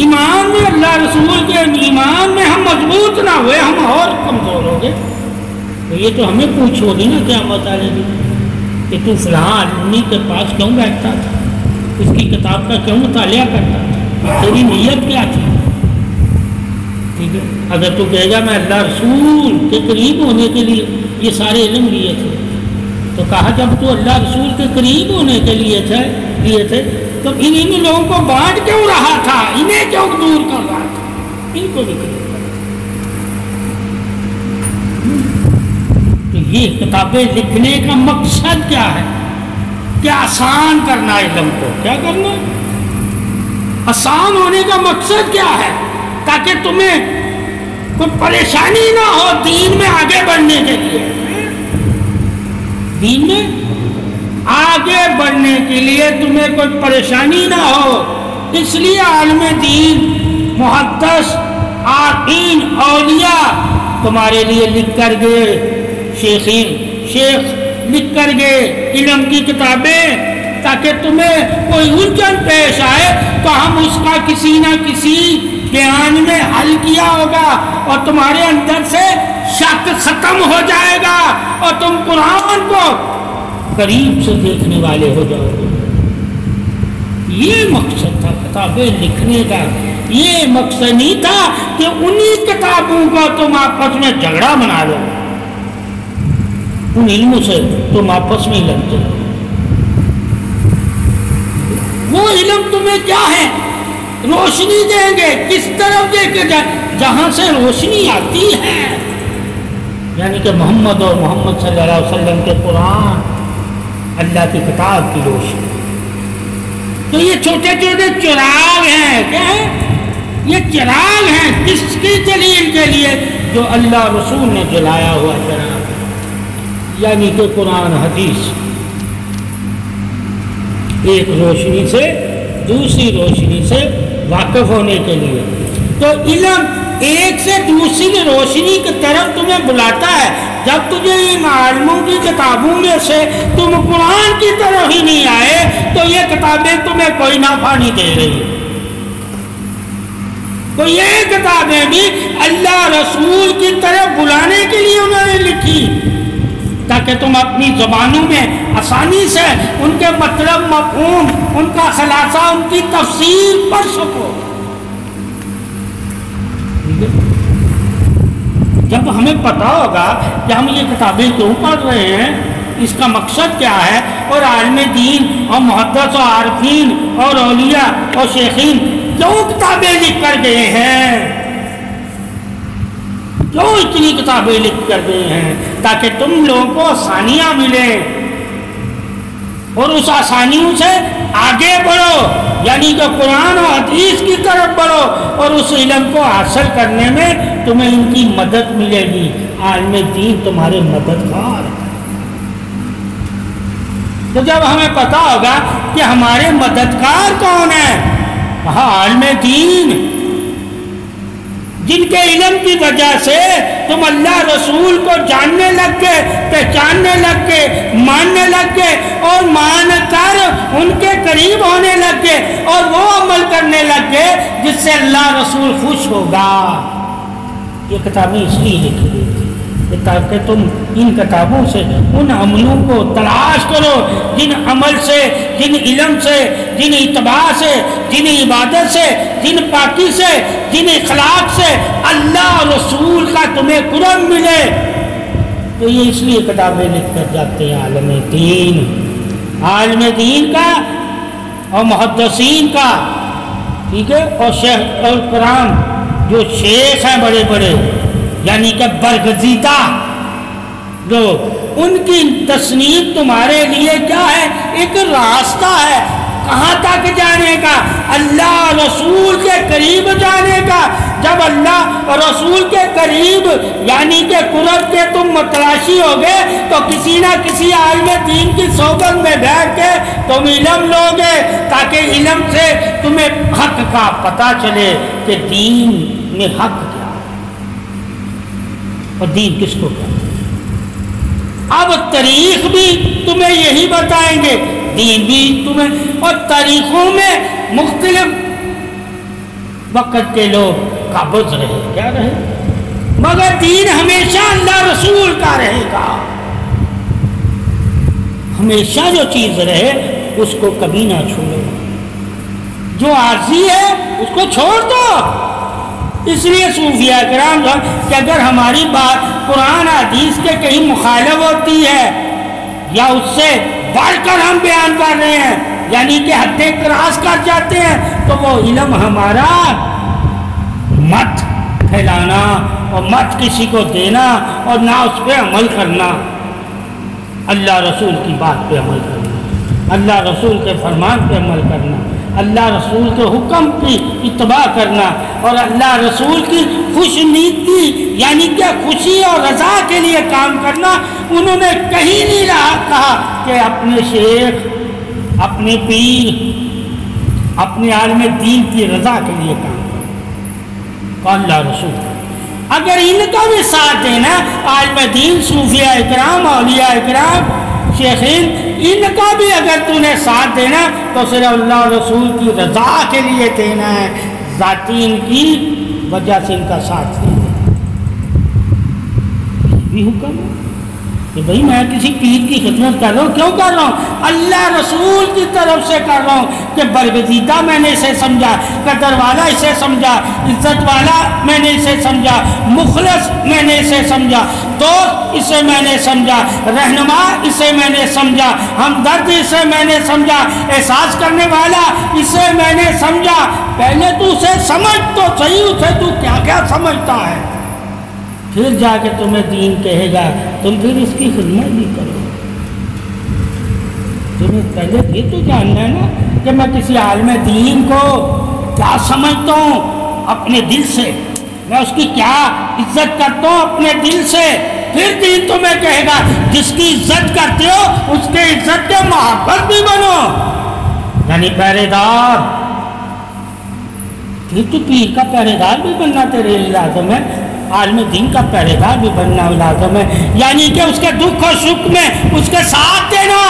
ایمان میں اللہ رسول کے ایمان میں ہم مضبوط نہ ہوئے ہم اور کمزور ہو گئے. تو یہ تو ہمیں پوچھ ہوگی نا قیامت والے دن کہ تو فلاں آدمی کے پاس کیوں بیٹھتا تھا, اس کی کتاب کا کیوں مطالعہ کرتا تھا, تیری نیت کیا تھی. ٹھیک ہے, اگر تو کہے گا میں اللہ رسول کے قریب ہونے کے لیے یہ سارے علم لیے تھے, تو کہا جب تو اللہ رسول کے قریب ہونے کے لیے تھے تو انہیں لوگوں کو بانٹ کیوں رہا تھا, انہیں کیوں دور کر رہا تھا, ان کو بھی کرے. تو یہ کتابیں لکھنے کا مقصد کیا ہے؟ کیا آسان کرنا علم کو, کیا کرنا آسان ہونے کا مقصد کیا ہے؟ تاکہ تمہیں کوئی پریشانی نہ ہو دین میں آگے بڑھنے کے لیے. دین میں آگے بڑھنے کے لیے تمہیں کوئی پریشانی نہ ہو, اس لیے عالم دین, محدث, عارفین, اولیاء تمہارے لیے لکھ کر گئے, شیخ لکھ کر گئے علم کی کتابیں, تاکہ تمہیں کوئی الجھن پیش آئے تو ہم اس کا کسی نہ کسی بیان میں حل کیا ہوگا اور تمہارے اندر سے شک ختم ہو جائے گا اور تم قرآن کو قریب سے دیکھنے والے ہو جاؤ گے. یہ مقصد تھا کتابیں لکھنے کا. یہ مقصد نہیں تھا کہ انہی کتابوں کو تم آپس میں جھگڑا بنا لو, ان علموں سے تم آپس میں لگتے ہو. وہ علم تمہیں کیا ہے, روشنی دیں گے. کس طرف دے کے جہاں سے روشنی آتی ہے, یعنی کہ محمد اور محمد صلی اللہ علیہ وسلم کے قرآن, اللہ کی کتاب کی روشنی. تو یہ چھوٹے چھوٹے چراغ ہیں, کیا ہے یہ چراغ ہیں, کس کی دلیل کے لیے؟ جو اللہ رسول نے جلایا ہوا چراغ, یعنی کہ قرآن حدیث. ایک روشنی سے دوسری روشنی سے واقف ہونے کے لیے. تو علم ایک سے دوسری روشنی کی طرف تمہیں بلاتا ہے. جب تجھے ان عالموں کی کتابوں میں سے تم قرآن کی طرف ہی نہیں آئے تو یہ کتابیں تمہیں کوئی نفع نہیں دے رہی. تو یہ کتابیں بھی اللہ رسول کی طرف بلانے کے لیے انہوں نے لکھی, تاکہ تم اپنی زبانوں میں آسانی سے ان کے مطلب, مفہوم, ان کا خلاصہ, ان کی تفسیر پڑھ سکو. جب ہمیں پتہ ہوگا کہ ہم یہ کتابیں کیوں پڑھ رہے ہیں, اس کا مقصد کیا ہے, اور عالم دین اور محدث اور عارفین اور اولیاء اور شیخین کیوں کتابیں لکھ کر گئے ہیں, کیوں اتنی کتابیں لکھ کر گئے ہیں, تاکہ تم لوگوں کو آسانیاں ملیں اور اس آسانیوں سے آگے بڑھو, یعنی کہ قرآن و حدیث کی طرف بڑھو, اور اس علم کو حاصل کرنے میں تمہیں ان کی مدد ملے گی. عالم دین تمہارے مددگار. تو جب ہمیں پتہ ہوگا کہ ہمارے مددگار کون ہیں, کہا عالم دین, جن کے علم کی وجہ سے تم اللہ رسول کو جاننے لگ گئے, پہچاننے لگ گئے, ماننے لگ گئے, اور مان کر ان کے قریب ہونے لگ گئے, اور وہ عمل کرنے لگ گئے جس سے اللہ رسول خوش ہوگا. یہ کتابیں اس لیے لکھی گئی تھی تاکہ تم ان کتابوں سے ان عملوں کو تلاش کرو جن عمل سے, جن علم سے, جن اتباع سے, جن عبادت سے, جن پاکی سے, جن اخلاق سے اللہ رسول کا تمہیں قرب ملے. تو یہ اس لیے کتابیں لکھ کر جاتے ہیں عالم دین, عالم دین کا اور محدثین کا, ٹھیک ہے, اور شیخ اور قرآن جو شیخ ہیں بڑے بڑے, یعنی کہ برگزیدہ لوگ, ان کی تصنیف تمہارے لیے کیا ہے, ایک راستہ ہے. کہاں تک جانے کا؟ اللہ رسول کے قریب جانے کا. جب اللہ اور رسول کے قریب یعنی کہ قرب کے تم متلاشی ہو گئے تو کسی نہ کسی عالم دین کی صحبت میں بیٹھ کے تم علم لو گے, تاکہ علم سے تمہیں حق کا پتہ چلے کہ دین میں حق کیا اور دین کس کو کیا. اب تاریخ بھی تمہیں یہی بتائیں گے, دین بھی تمہیں, اور تاریخوں میں مختلف وقت کے لوگ قابض رہے، کیا رہے، مگر دین ہمیشہ اللہ رسول کا رہے گا۔ ہمیشہ جو چیز رہے اس کو کبھی نہ چھوڑو، جو عارضی ہے اس کو چھوڑ دو۔ اس لیے صوفیاء کرام کہ اگر ہماری بات قرآن حدیث کے کہیں مخالف ہوتی ہے یا اس سے بڑھ کر ہم بیان کر رہے ہیں، یعنی کہ حد کراس کر جاتے ہیں، تو وہ علم ہمارا مت پھیلانا اور مت کسی کو دینا اور نہ اس پہ عمل کرنا، اللہ رسول کی بات پہ عمل کرنا، اللہ رسول کے فرمان پہ عمل کرنا، اللہ رسول کے حکم کی اتباع کرنا اور اللہ رسول کی خوش نیتی یعنی کہ خوشی اور رضا کے لیے کام کرنا۔ انہوں نے کہیں نہیں کہا کہ اپنے شیخ، اپنے پیر، اپنے عالم دین کی رضا کے لیے کام کرنا، اللہ رسول۔ اگر ان کا بھی ساتھ دینا، عالم دین، صوفیاء اکرام، اولیاء اکرام، شیخین، ان کا بھی اگر تو نے ساتھ دینا تو صرف اللہ رسول کی رضا کے لیے دینا ہے، ذاتی ان کی وجہ سے ان کا ساتھ نہیں دینا۔ یہ بھی حکم ہے کہ بھئی میں کسی پیر کی خدمت کر رہا ہوں، کیوں کر رہا ہوں؟ اللہ رسول کی طرف سے کر رہا ہوں کہ برگزیدہ میں نے اسے سمجھا، قدر والا اسے سمجھا، عزت والا میں نے اسے سمجھا، مخلص میں نے اسے سمجھا، دوست اسے میں نے سمجھا، رہنما اسے میں نے سمجھا، ہمدرد اسے میں نے سمجھا، احساس کرنے والا اسے میں نے سمجھا۔ پہلے تو اسے سمجھ تو صحیح، اسے تو کیا کیا سمجھتا ہے، پھر جا کے تمہیں دین کہے گا، تم پھر اس کی خدمت بھی کرو۔ تمہیں پہلے یہ تو جاننا ہے نا کہ میں کسی عالم دین کو کیا سمجھتا ہوں اپنے دل سے، میں اس کی کیا عزت کرتا ہوں اپنے دل سے، پھر دین تمہیں کہے گا جس کی عزت کرتے ہو اس کے عزت کے محبت بھی بنو، یعنی پہرے دار۔ پھر تو پیر کا پہرے دار بھی بننا تیرے لیے لازم ہے، عالم دین کا پہرے دار بھی بننا لازم ہے، یعنی کہ اس کے دکھ اور سکھ میں اس کے ساتھ دینا۔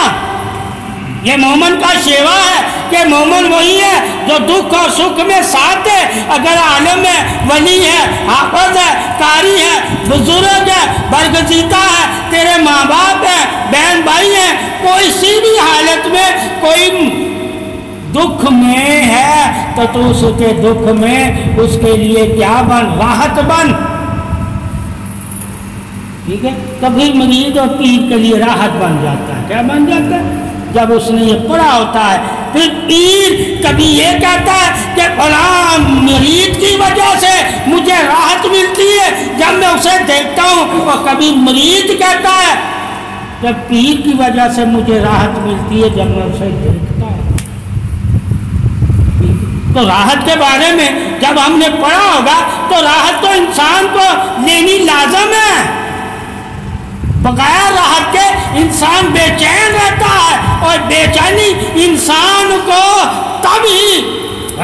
یہ مومن کا شیوا ہے کہ مومن وہی ہے جو دکھ اور سکھ میں ساتھ دے۔ اگر عالم ہے، ولی ہے، حافظ ہے، قاری ہے، بزرگ ہے، برگزیدہ ہے، تیرے ماں باپ ہے، بہن بھائی ہیں، کوئی سی بھی حالت میں کوئی دکھ میں ہے تو اس کے دکھ میں اس کے لیے کیا بن، راحت بن، ٹھیک ہے؟ کبھی مرید اور پیر کے لیے راحت بن جاتا ہے، کیا بن جاتا ہے؟ جب اس نے یہ پڑھا ہوتا ہے۔ پھر پیر کبھی یہ کہتا ہے کہ فلاں مرید کی وجہ سے مجھے راحت ملتی ہے جب میں اسے دیکھتا ہوں، اور کبھی مرید کہتا ہے کہ پیر کی وجہ سے مجھے راحت ملتی ہے جب میں اسے دیکھتا ہوں۔ تو راحت کے بارے میں جب ہم نے پڑھا ہوگا تو راحت تو انسان کو لینی لازم ہے، بغیر راحت کے انسان بے چین رہتا ہے، اور بے چینی انسان کو تب ہی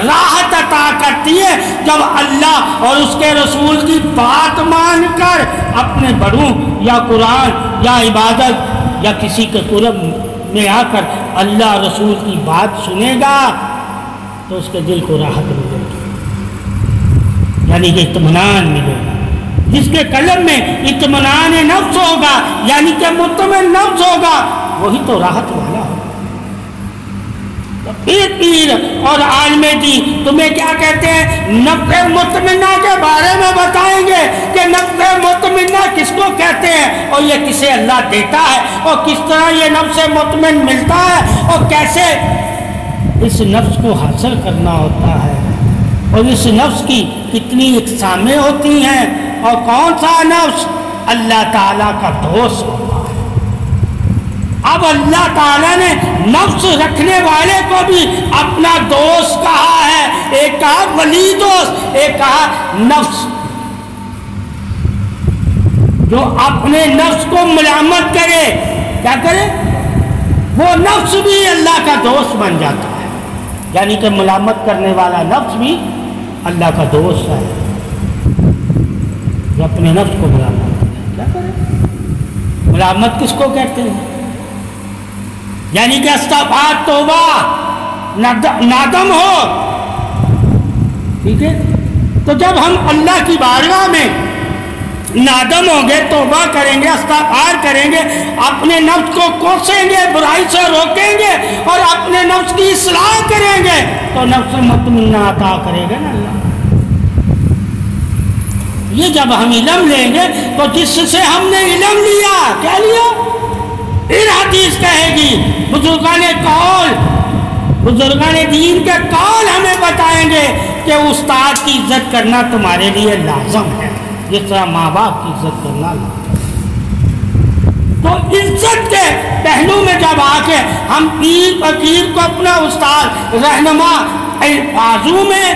راحت عطا کرتی ہے جب اللہ اور اس کے رسول کی بات مان کر اپنے بڑوں یا قرآن یا عبادت یا کسی کے قرب میں آ کر اللہ رسول کی بات سنے گا تو اس کے دل کو راحت ملے گی، یعنی کہ اطمینان ملے گا۔ جس کے قلب میں اطمینان نفس ہوگا یعنی کہ مطمئن نفس ہوگا، وہی تو راحت والا ہوگا۔ پیر اور عالم دین تمہیں کیا کہتے ہیں؟ نفس مطمئنہ کے بارے میں بتائیں گے کہ نفس مطمئنہ کس کو کہتے ہیں اور یہ کسے اللہ دیتا ہے اور کس طرح یہ نفس مطمئن ملتا ہے اور کیسے اس نفس کو حاصل کرنا ہوتا ہے، اور اس نفس کی کتنی اقسامیں ہوتی ہیں، اور کون سا نفس اللہ تعالیٰ کا دوست ہوتا ہے۔ اب اللہ تعالیٰ نے نفس رکھنے والے کو بھی اپنا دوست کہا ہے، ایک کہا ولی دوست، ایک کہا نفس، جو اپنے نفس کو ملامت کرے، کیا کرے؟ وہ نفس بھی اللہ کا دوست بن جاتا ہے، یعنی کہ ملامت کرنے والا نفس بھی اللہ کا دوست ہے، جو اپنے نفس کو ملامت کرے۔ کیا کرے؟ ملامت کس کو کہتے ہیں؟ یعنی کہ استغفار، توبہ، نادم ہو ٹھیک ہے؟ تو جب ہم اللہ کی بارگاہ میں نادم ہوں گے، توبہ کریں گے، استغفار کریں گے، اپنے نفس کو کوسیں گے، برائی سے روکیں گے اور اپنے نفس کی اصلاح کریں گے تو نفس مطمئنہ عطا کرے گا نا اللہ۔ یہ جب ہم علم لیں گے تو جس سے ہم نے علم لیا، کیا لیا؟ پھر حدیث کہے گی، بزرگان دین کے قول ہمیں بتائیں گے کہ استاد کی عزت کرنا تمہارے لیے لازم ہے، جس طرح ماں باپ کی عزت کرنا لازم ہے۔ تو عزت کے پہلو میں جب آ کے ہم پیر فقیر کو اپنا استاد رہنما، الفاظوں میں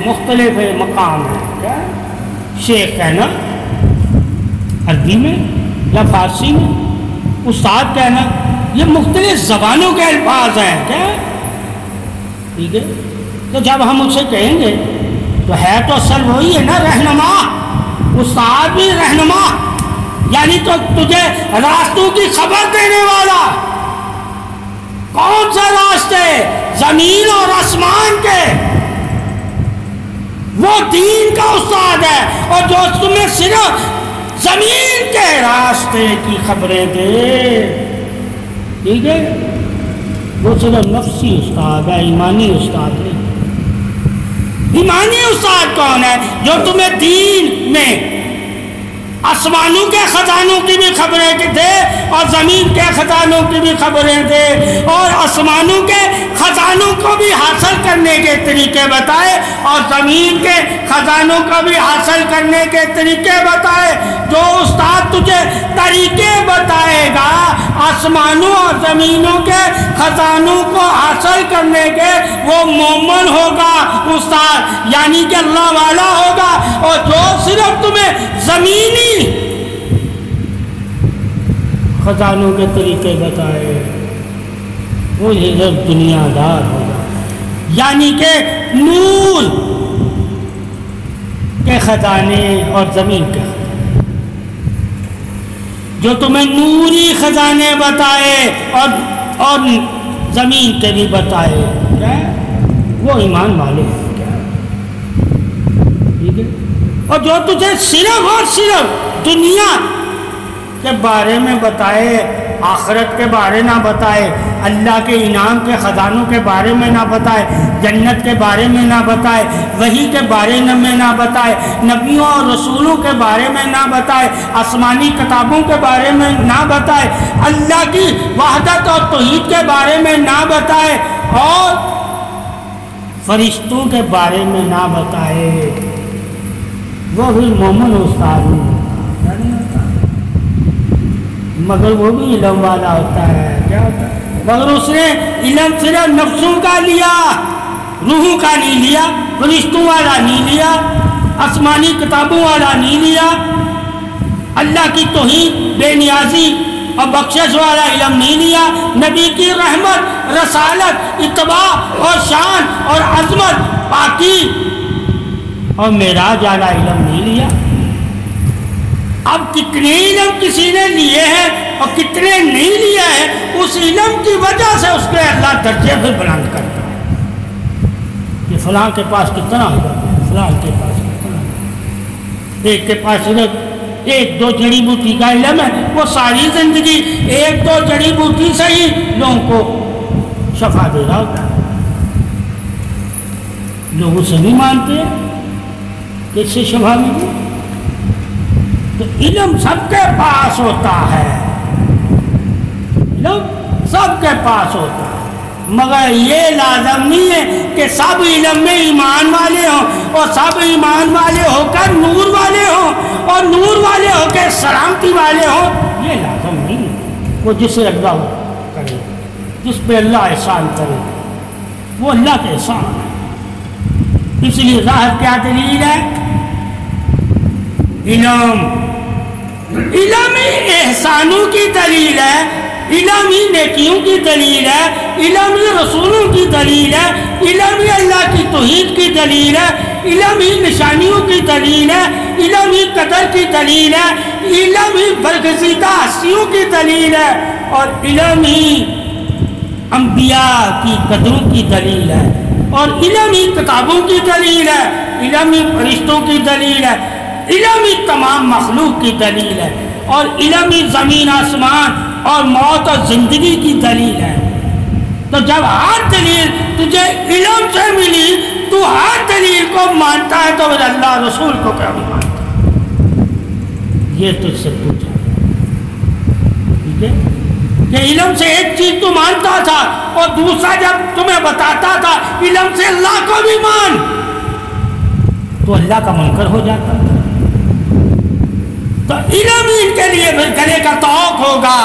مختلف مقام ہے، کیا شیخ کہنا عربی میں یا فارسی میں، استاد کہنا، یہ مختلف زبانوں کے الفاظ ہیں، کیا ٹھیک ہے؟ تو جب ہم اسے کہیں گے تو ہے تو اصل وہی ہے نا، رہنما، استاد بھی رہنما، یعنی تو تجھے راستوں کی خبر دینے والا۔ کون سا راستے؟ زمین اور آسمان کے، وہ دین کا استاد ہے، اور جو تمہیں صرف زمین کے راستے کی خبریں دے، ٹھیک ہے، وہ صرف نفسی استاد ہے، ایمانی استاد نہیں۔ ایمانی استاد کون ہے؟ جو تمہیں دین میں آسمانوں کے خزانوں کی بھی خبریں دے اور زمین کے خزانوں کی بھی خبریں دے، اور آسمانوں کے خزانوں کو بھی حاصل کرنے کے طریقے بتائے اور زمین کے خزانوں کو بھی حاصل کرنے کے طریقے بتائے۔ جو استاد تجھے طریقے بتائے گا آسمانوں اور زمینوں کے خزانوں کو حاصل کرنے کے، وہ مومن ہوگا استاد، یعنی کہ اللہ والا ہوگا۔ اور جو صرف تمہیں زمینی خزانوں کے طریقے بتائے، وہ ادھر دنیا دار ہوگا، یعنی کہ نور کے خزانے اور زمین کے خزانے۔ جو تمہیں نوری خزانے بتائے اور زمین کے بھی بتائے، کیا وہ ایمان والے ہیں، کیا ٹھیک ہے؟ اور جو تجھے صرف اور صرف دنیا کے بارے میں بتائے، آخرت کے بارے نہ بتائے، اللہ کے انعام کے خزانوں کے بارے میں نہ بتائے، جنت کے بارے میں نہ بتائے، وحی کے بارے میں نہ بتائے، نبیوں اور رسولوں کے بارے میں نہ بتائے، آسمانی کتابوں کے بارے میں نہ بتائے، اللہ کی وحدت اور توحید کے بارے میں نہ بتائے، اور فرشتوں کے بارے میں نہ بتائے، وہ بھی مومن استاد نہیں ہوتا، مگر وہ بھی علم والا ہوتا ہے۔ کیا ہوتا ہے؟ مگر اس نے علم صرف نفسوں کا لیا، روحوں کا نہیں لیا، فرشتوں والا نہیں لیا، آسمانی کتابوں والا نہیں لیا، اللہ کی توحید، بے نیازی اور بخشش والا علم نہیں لیا، نبی کی رحمت، رسالت، اتباع اور شان اور عظمت، پاکی اور معراج والا علم نہیں لیا۔ اب کتنے علم کسی نے لیے ہیں اور کتنے نہیں لیا ہے، اس علم کی وجہ سے اس کے اللہ درجے پہ بلند کرتا ہے کہ فلاں کے پاس کتنا علم ہے، فلاں کے پاس کتنا علم ہے۔ ایک کے پاس صرف ایک دو جڑی بوٹی کا علم ہے، وہ ساری زندگی ایک دو جڑی بوٹی سے ہی لوگوں کو شفا دے رہا ہوتا ہے۔ لوگ اسے نہیں مانتے کہ اس سے شفا ملی۔ تو علم سب کے پاس ہوتا ہے، علم سب کے پاس ہوتا ہے، مگر یہ لازم نہیں ہے کہ سب علم میں ایمان والے ہوں اور سب ایمان والے ہو کر نور والے ہوں اور نور والے ہو کے سلامتی والے ہوں، یہ لازم نہیں ہے۔ وہ جسے اللہ کرے، جس پہ اللہ احسان کرے، وہ اللہ کے احسان ہے۔ اس لیے ظاہر کیا دلیل ہے؟ علم ہی احسانوں کی دلیل ہے، علم ہی نیکیوں کی دلیل ہے، علم ہی رسولوں کی دلیل ہے، علم ہی اللہ کی توحید کی دلیل ہے، علم ہی نشانیوں کی دلیل ہے، علم ہی قدر کی دلیل ہے، علم ہی برگزیدہ ہستیوں کی دلیل ہے، اور علم ہی انبیاء کی قدروں کی دلیل ہے۔ اور علم ہی کتابوں کی دلیل ہے، علم ہی فرشتوں کی دلیل ہے، علم ہی تمام مخلوق کی دلیل ہے، اور علم ہی زمین آسمان اور موت اور زندگی کی دلیل ہے۔ تو جب ہر دلیل تجھے علم سے ملی، تو ہر دلیل کو مانتا ہے، تو پھر اللہ رسول کو کیا نہیں مانتا؟ یہ تجھ سے پوچھا، ٹھیک ہے؟ کہ علم سے ایک چیز تو مانتا تھا، اور دوسرا جب تمہیں بتاتا تھا علم سے اللہ کو بھی مان، تو اللہ کا منکر ہو جاتا تھا۔ تو علم ہی ان کے لیے گلے کا طوق ہوگا،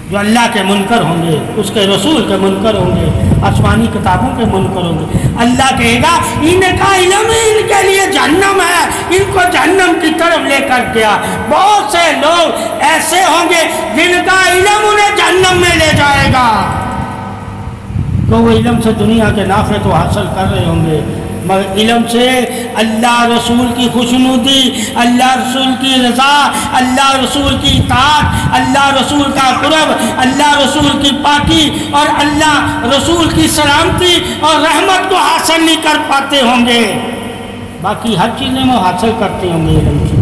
جو اللہ کے منکر ہوں گے، اس کے رسول کے منکر ہوں گے، آسمانی کتابوں کے منکر ہوں گے۔ اللہ کہے گا ان کا علم ہی ان کے لیے جہنم ہے، ان کو جہنم کی طرف لے کر گیا۔ بہت سے لوگ ایسے ہوں گے جن کا علم انہیں جہنم میں لے جائے گا، تو وہ علم سے دنیا کے نافع تو حاصل کر رہے ہوں گے، مگر علم سے اللہ رسول کی خوشنودی، اللہ رسول کی رضا، اللہ رسول کی اطاعت، اللہ رسول کا قرب، اللہ رسول کی پاکی اور اللہ رسول کی سلامتی اور رحمت کو حاصل نہیں کر پاتے ہوں گے۔ باقی ہر چیزیں وہ حاصل کرتے ہوں گے علم سے۔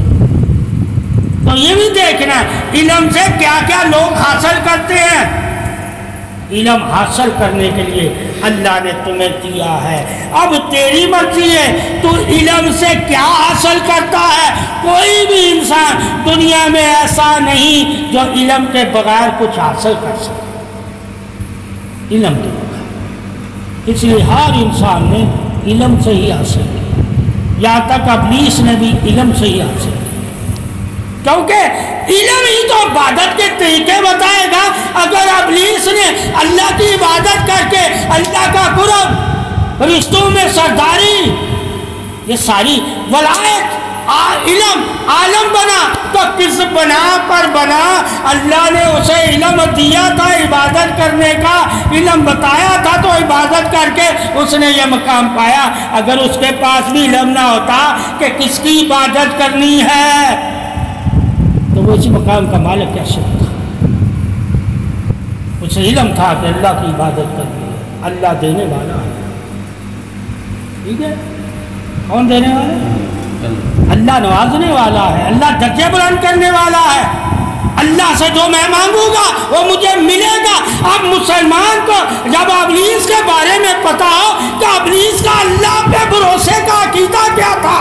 تو یہ بھی دیکھنا علم سے کیا کیا لوگ حاصل کرتے ہیں۔ علم حاصل کرنے کے لیے اللہ نے تمہیں دیا ہے، اب تیری مرضی ہے تو علم سے کیا حاصل کرتا ہے۔ کوئی بھی انسان دنیا میں ایسا نہیں جو علم کے بغیر کچھ حاصل کر سکے، علم کے بغیر۔ اس لیے ہر انسان نے علم سے ہی حاصل کیا، یہاں تک ابلیس نے بھی علم سے ہی حاصل کیا، کیونکہ علم ہی تو عبادت کے طریقے بتائے گا۔ اگر ابلیس نے اللہ کی عبادت کر کے اللہ کا قرب، فرشتوں میں سرداری، یہ ساری ولایت، علم عالم بنا، تو کس بنا پر بنا؟ اللہ نے اسے علم دیا تھا عبادت کرنے کا، علم بتایا تھا تو عبادت کر کے اس نے یہ مقام پایا۔ اگر اس کے پاس بھی علم نہ ہوتا کہ کس کی عبادت کرنی ہے، تو وہ اسی مقام کا مالک کیسے ہوتا؟ اسے علم تھا کہ اللہ کی عبادت کرنی ہے، اللہ دینے والا ہے، ٹھیک ہے؟ کون دینے والا ہے؟ اللہ نوازنے والا ہے، اللہ درجے بلند کرنے والا ہے۔ اللہ سے جو میں مانگوں گا وہ مجھے ملے گا۔ اب مسلمان کو جب ابلیس کے بارے میں پتا ہو کہ ابلیس کا اللہ پہ بھروسے کا عقیدہ کیا تھا،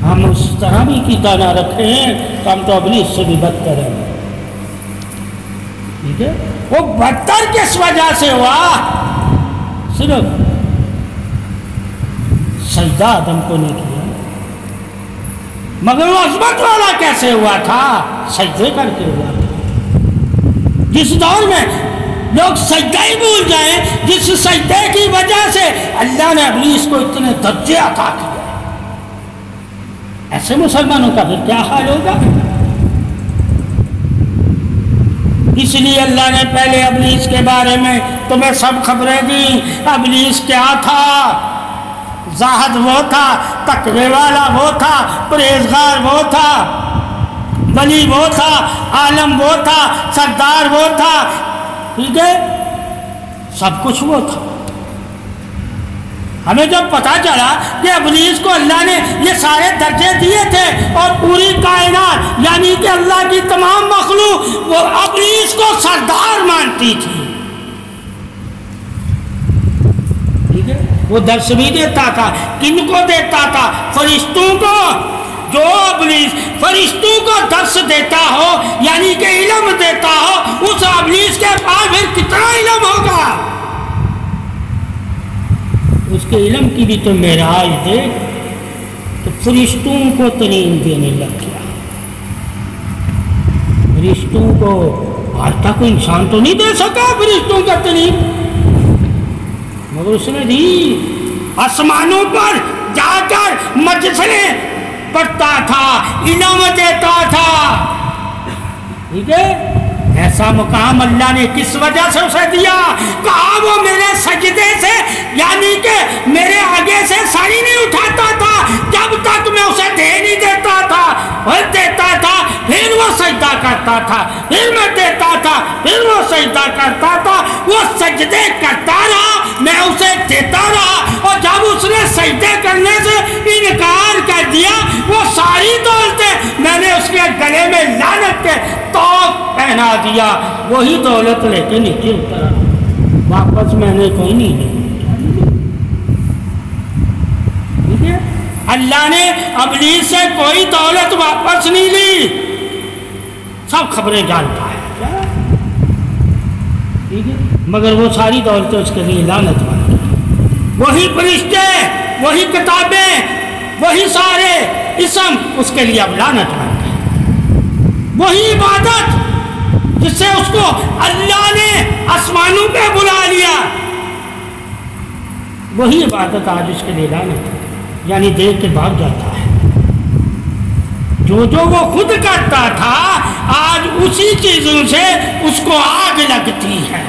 ہم اس طرح بھی عقیدہ نہ رکھیں تو ہم تو ابلیس سے بھی بدتر ہیں، ٹھیک ہے؟ وہ بدتر کس وجہ سے ہوا؟ صرف سجدہ آدم کو نہیں کیا، مگر وہ عظمت والا کیسے ہوا تھا؟ سجدے کر کے ہوا تھا۔ جس دور میں لوگ سجدہ ہی بھول جائیں، جس سجدے کی وجہ سے اللہ نے ابلیس کو اتنے درجے عطا کیے، ایسے مسلمانوں کا پھر کیا حال ہوگا؟ اس لیے اللہ نے پہلے ابلیس کے بارے میں تمہیں سب خبریں دی۔ ابلیس کیا تھا؟ زاہد وہ تھا، تقوی والا وہ تھا، پرہیزگار وہ تھا، ولی وہ تھا، عالم وہ تھا، سردار وہ تھا، ٹھیک ہے؟ سب کچھ وہ تھا۔ ہمیں جب پتا چلا کہ ابلیس کو اللہ نے یہ سارے درجے دیے تھے اور پوری کائنات یعنی کہ اللہ کی تمام مخلوق وہ ابلیس کو سردار مانتی تھی، ٹھیک ہے؟ وہ درس بھی دیتا تھا، کن کو دیتا تھا؟ فرشتوں کو۔ جو ابلیس فرشتوں کو درس دیتا ہو یعنی کہ علم دیتا ہو، اس ابلیس کے پاس پھر کتنا علم ہوگا؟ اس کے علم کی بھی تو معراج دیکھ، تو فرشتوں کو تعلیم دینے لگ گیا۔ فرشتوں کو آج تک کوئی انسان تو نہیں دے سکا فرشتوں کا تعلیم، مگر اس نے دی۔ آسمانوں پر جا کر مجلسیں پڑھتا تھا، علم دیتا تھا، ٹھیک ہے؟ ایسا مقام اللہ نے کس وجہ سے اسے دیا؟ کہا وہ میرے سجدے سے یعنی کہ میرے آگے سے ساری نہیں اٹھاتا تھا جب تک میں اسے دے نہیں دیتا تھا، اور دیتا تھا پھر وہ سجدہ سجدہ کرتا تھا، پھر میں دیتا تھا، پھر وہ سجدہ کرتا تھا، وہ سجدے کرتا رہا، میں اسے دیتا رہا، اور جب اس نے سجدے کرنے سے انکار کر دیا، وہ ساری دولتیں میں نے اس کے گلے میں لعنت کے توق پہنا دیا، وہی دولت لے کے نیچے اترا، واپس میں نے کوئی نہیں لی۔ اللہ نے ابلیس سے کوئی دولت واپس نہیں لی، سب خبریں جانتا ہے، ٹھیک ہے، مگر وہ ساری دولتیں اس کے لیے لعنت بن گئی۔ وہی فرشتے، وہی کتابیں، وہی سارے اسم اس کے لیے اب لعنت بن گئے۔ وہی عبادت جس سے اس کو اللہ نے آسمانوں پہ بلا لیا، وہی عبادت آج اس کے لیے لعنت ہے، یعنی دیکھ کے بھاگ جاتا ہے۔ جو وہ خود کرتا تھا، آج اسی چیزوں سے اس کو آگ لگتی ہے،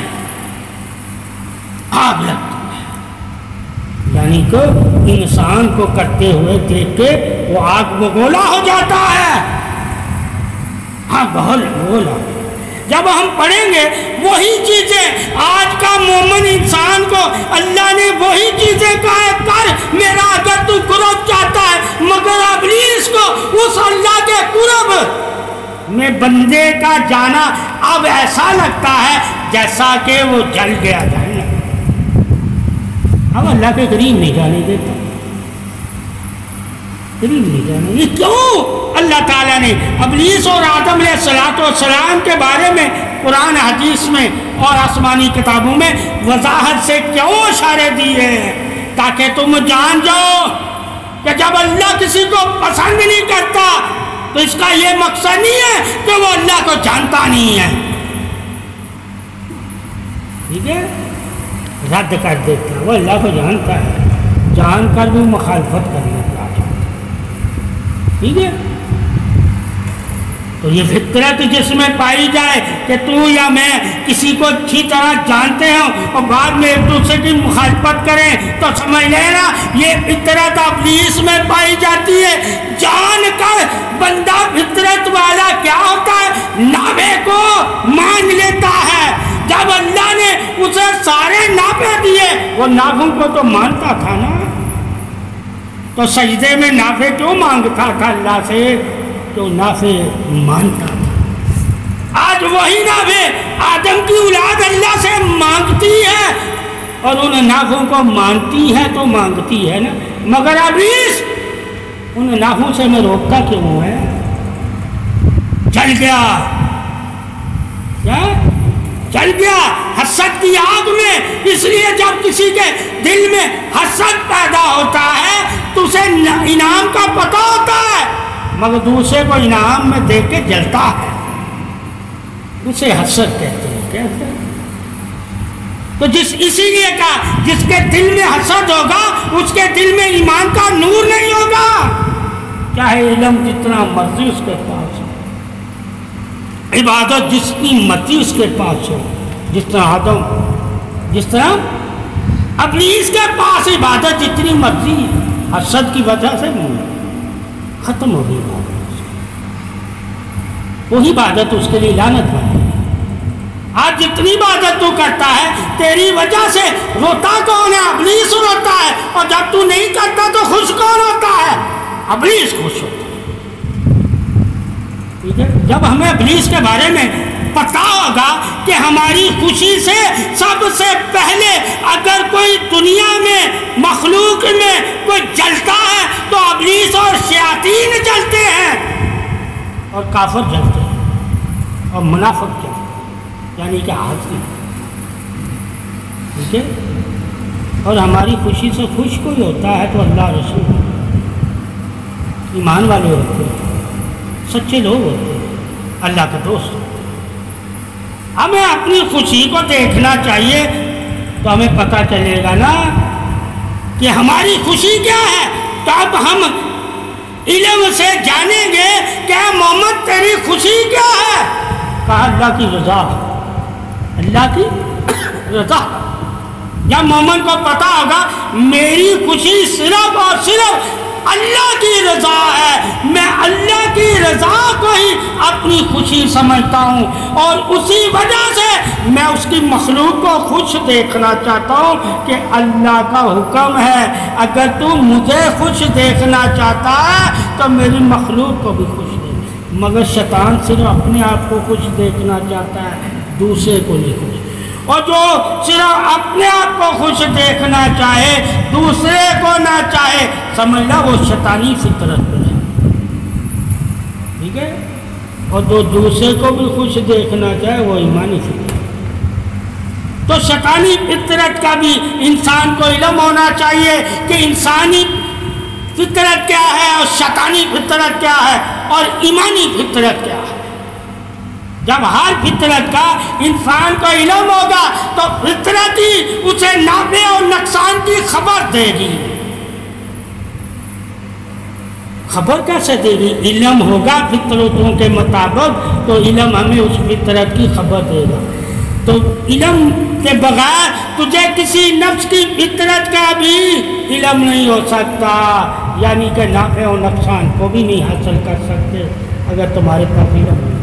آگ لگتی ہے، یعنی کہ انسان کو کرتے ہوئے دیکھ کے وہ آگ بگولا ہو جاتا ہے، ہاں بگولا۔ جب ہم پڑھیں گے وہی چیزیں، آج کا مومن انسان کو اللہ نے وہی چیزیں کہا کر میرا اگر تو قرب چاہتا ہے، مگر ابلیس کو اس اللہ کے قرب میں بندے کا جانا اب ایسا لگتا ہے جیسا کہ وہ جل گیا جانے، اب اللہ کے قریب نہیں جانے دیتا، قریب نہیں جانے۔ یہ کیوں اللہ تعالیٰ نے ابلیس اور آدم علیہ السلام کے بارے میں قرآن حدیث میں اور آسمانی کتابوں میں وضاحت سے کیوں اشارے دیے ہیں؟ تاکہ تم جان جاؤ کہ جب اللہ کسی کو پسند نہیں کرتا تو اس کا یہ مقصد نہیں ہے کہ وہ اللہ کو جانتا نہیں ہے، ٹھیک ہے، رد کر دیتا ہے، وہ اللہ کو جانتا ہے، جان کر بھی مخالفت کرنے لگتا ہے، ٹھیک ہے۔ تو یہ فطرت جس میں پائی جائے کہ تو یا میں کسی کو اچھی طرح جانتے ہوں اور بعد میں ایک دوسرے کی مخالفت کریں تو سمجھ لینا یہ فطرت ابلیس میں پائی جاتی ہے۔ جان کر بندہ فطرت والا کیا ہوتا ہے؟ نعوے کو مان لیتا ہے۔ جب اللہ نے اسے سارے نعوے دیے، وہ نعووں کو تو مانتا تھا نا، تو سجدے میں نعوے کیوں مانگتا تھا اللہ سے؟ تو نافع مانتا تھا۔ آج وہی نافع آدم کی اولاد اللہ سے مانگتی ہے اور ان نافعوں کو مانتی ہے تو مانگتی ہے نا، مگر ابلیس ان نافعوں سے میں روکتا کیوں ہے؟ جل گیا، کیا جل گیا حسد کی آگ میں۔ اس لیے جب کسی کے دل میں حسد پیدا ہوتا ہے تو اسے انعام کا پتہ ہوتا ہے، مگر دوسرے کو انعام میں دیکھ کے جلتا ہے، اسے حسد کہتے ہیں، کہتے ہیں۔ تو اسی لیے کہا جس کے دل میں حسد ہوگا اس کے دل میں ایمان کا نور نہیں ہوگا، چاہے علم جتنا مرضی اس کے پاس ہو، عبادت جتنی مرضی اس کے پاس ہو، جس طرح ابلیس کے پاس عبادت جتنی مرضی، حسد کی وجہ سے ختم ہو گئی عبادت، وہی عبادت اس کے لیے لعنت بن گئی۔ آج جتنی عبادت تو کرتا ہے تیری وجہ سے روتا کون ہے؟ ابلیس روتا ہے، اور جب تو نہیں کرتا تو خوش کون ہوتا ہے؟ ابلیس خوش ہوتا ہے، ٹھیک ہے۔ جب ہمیں ابلیس کے بارے میں پتا ہوگا کہ ہماری خوشی سے سب سے پہلے اگر کوئی دنیا میں مخلوق میں کوئی جلتا ہے تو ابلیس اور شیاطین جلتے ہیں، اور کافر جلتے ہیں، اور منافق جلتے ہیں، یعنی کہ حاضر، ٹھیک ہے۔ اور ہماری خوشی سے خوش کوئی ہوتا ہے تو اللہ رسول، ایمان والے ہوتے ہیں، سچے لوگ ہوتے ہیں، اللہ کے دوست۔ ہمیں اپنی خوشی کو دیکھنا چاہیے تو ہمیں پتہ چلے گا نا کہ ہماری خوشی کیا ہے، تو اب ہم علم سے جانیں گے کہ محمد تیری خوشی کیا ہے؟ کہا اللہ کی رضا، اللہ کی رضا۔ جب مومن کو پتا ہوگا میری خوشی صرف اور صرف اللہ کی رضا ہے، میں اللہ کی رضا کو ہی اپنی خوشی سمجھتا ہوں، اور اسی وجہ سے میں اس کی مخلوق کو خوش دیکھنا چاہتا ہوں کہ اللہ کا حکم ہے اگر تو مجھے خوش دیکھنا چاہتا ہے تو میری مخلوق کو بھی خوش دیکھ۔ مگر شیطان صرف اپنے آپ کو خوش دیکھنا چاہتا ہے، دوسرے کو نہیں خوش، اور جو صرف اپنے آپ کو خوش دیکھنا چاہے دوسرے کو نہ چاہے، سمجھ لو وہ شیطانی فطرت میں ہے، ٹھیک ہے؟ اور جو دوسرے کو بھی خوش دیکھنا چاہے وہ ایمانی فطرت۔ تو شیطانی فطرت کا بھی انسان کو علم ہونا چاہیے کہ انسانی فطرت کیا ہے اور شیطانی فطرت کیا ہے اور ایمانی فطرت کیا ہے۔ جب ہر فطرت کا انسان کو علم ہوگا تو فطرت ہی اسے نافع اور نقصان کی خبر دے گی۔ خبر کیسے دے گی؟ علم ہوگا فطرتوں کے مطابق تو علم ہمیں اس فطرت کی خبر دے گا۔ تو علم کے بغیر تجھے کسی نفس کی فطرت کا بھی علم نہیں ہو سکتا، یعنی کہ نافع و نقصان کو بھی نہیں حاصل کر سکتے اگر تمہارے پاس علم ہو۔